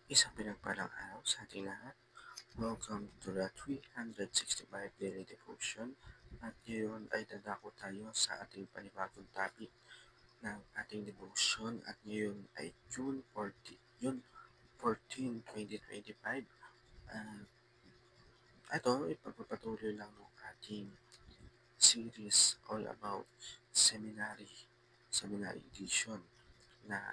Isang pinagpalang araw sa ating lahat. Welcome to the 365 Daily Devotion. At ngayon ay dadako tayo sa ating panibagong topic ng ating devotion. At ngayon ay June 14, 2025. At ito, ipagpapatuloy lang ng ating series all about seminary edition na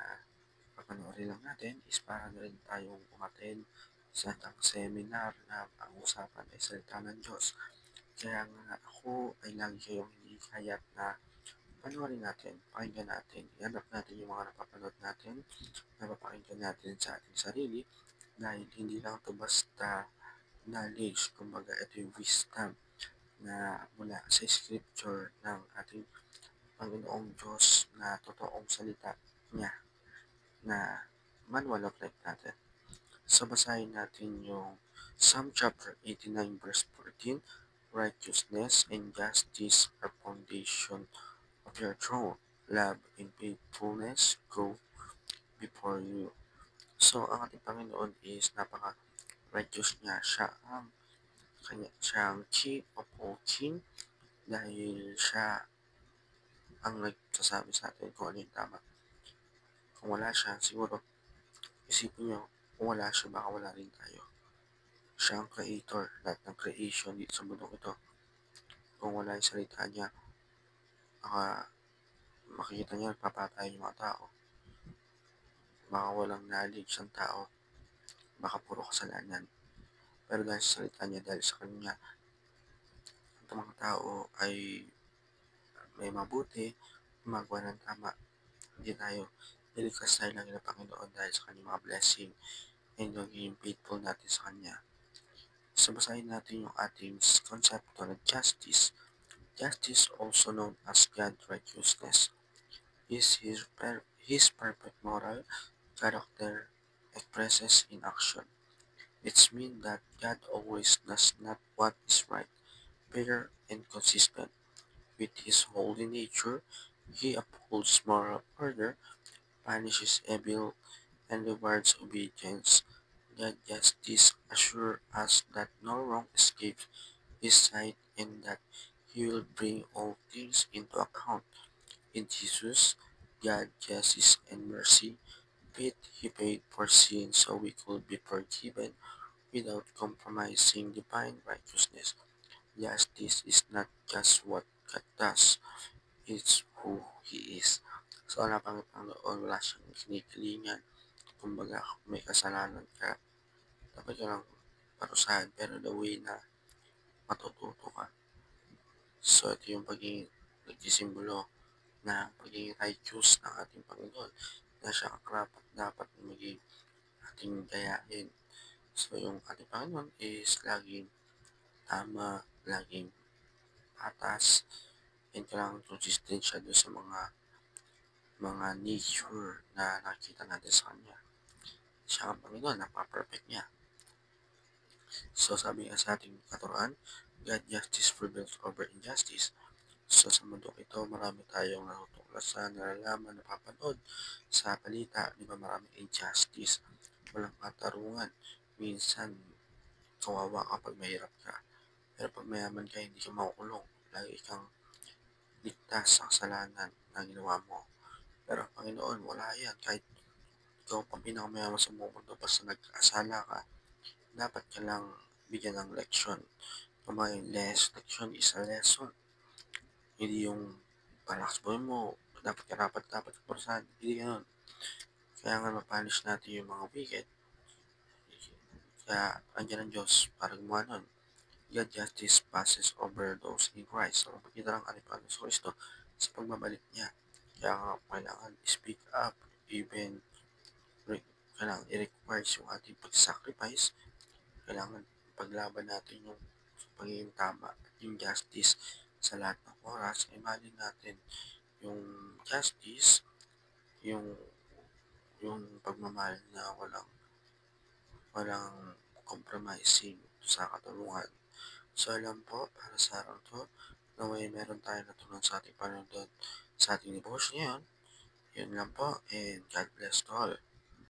papanoorin lang natin is para na rin tayong umattend sa isang seminar na ang usapan ay salita ng Diyos. Kaya nga ako ay lagi kayong hinikayat na panoorin natin, pakinggan natin, ihanap natin yung mga napapanood natin, napapakinggan natin sa ating sarili, dahil hindi lang ito basta knowledge, kumbaga ito yung wisdom na mula sa scripture ng ating Panginoong Diyos na totoong salita niya na manual of life natin. So, basahin natin yung Psalm chapter 89 verse 14. Righteousness and justice are foundation of your throne. Love and faithfulness go before you. So, ang ating Panginoon is napaka-righteous niya. Siya ang King of all King dahil siya ang nagsasabi sa atin kung ano yung tama. Kung wala siya, siguro isipin nyo, kung wala siya, baka wala rin tayo. Siya ang creator, lahat ng creation dito sa mundong ito. Kung wala yung salita niya, makikita niya, nagpapatay yung mga tao. Baka walang knowledge ng tao, baka puro kasalanan. Pero dahil sa salita niya, dahil sa kanya, ang mga tao ay may mabuti, gumagawa ng tama. Hindi tayo niligtas tayo lang ng Panginoon dahil sa kanyang mga blessing and naging faithful natin sa kanya. So, basahin natin yung ating konsepto ng justice. Justice, also known as God's righteousness, is his perfect moral character expresses in action. It means that God always does not what is right, fair, and consistent. With his holy nature, he upholds moral order, punishes evil, and rewards obedience. God's justice assures us that no wrong escapes his sight and that he will bring all things into account. In Jesus, God, justice, and mercy, he paid for sin so we could be forgiven without compromising divine righteousness. Justice is not just what God does, it's who He is. So, wala pang Panginoon, wala siyang kinikilingan. Kumbaga, kung may kasalanan ka, dapat ka lang parusahan, pero the way na matututo ka. So, ito yung pagiging nagsisimbolo na pagiging righteous ng ating Panginoon na siya ang karapat dapat maging ating gayahin. So, yung ating Panginoon is laging tama, laging patas, and kailangan consistent siya doon sa mga nature na nakita natin sa Kanya. Siya ang Panginoon, napaka-perfect niya. So, sabi nga sa ating katuruan, God justice prevails over injustice. So, sa mundo ito, marami tayong natutuklasan, nalalaman, napapanood sa balita, di ba maraming injustice, walang katarungan. Minsan, kawawa kapag mahirap ka. Pero pag mayaman ka, hindi ka makukulong. Lagi kang ligtas sa kasalanan na ginawa mo. Pero ang Panginoon, wala yan. Kahit ikaw pang pinakamayaman sa buong mundo, basta nagkasala ka, dapat ka lang bigyan ng leksyon. Kumbaga, leksyon is a lesson. Hindi yung palakas boy mo, dapat parusahan. Hindi ganun. Kaya nga mapanish natin yung mga wicked. Kaya andyan ang Diyos para gumawa nun. God justice passes over those in Christ. So, makita lang ating Panginoon sa Kristo sa pagbabalik niya. Kaya nga kailangan speak up, even kailangan i-requires yung ating pag-sacrifice. Kailangan paglaban natin yung pagiging tama at yung justice sa lahat ng oras. Imagine natin yung justice, yung pagmamahal na walang compromising sa katarungan. So, alam po, para sa araw to, naway meron tayo natunan sa ating panonood sa ating devotion ngayon. Yun lang po, and God bless to all.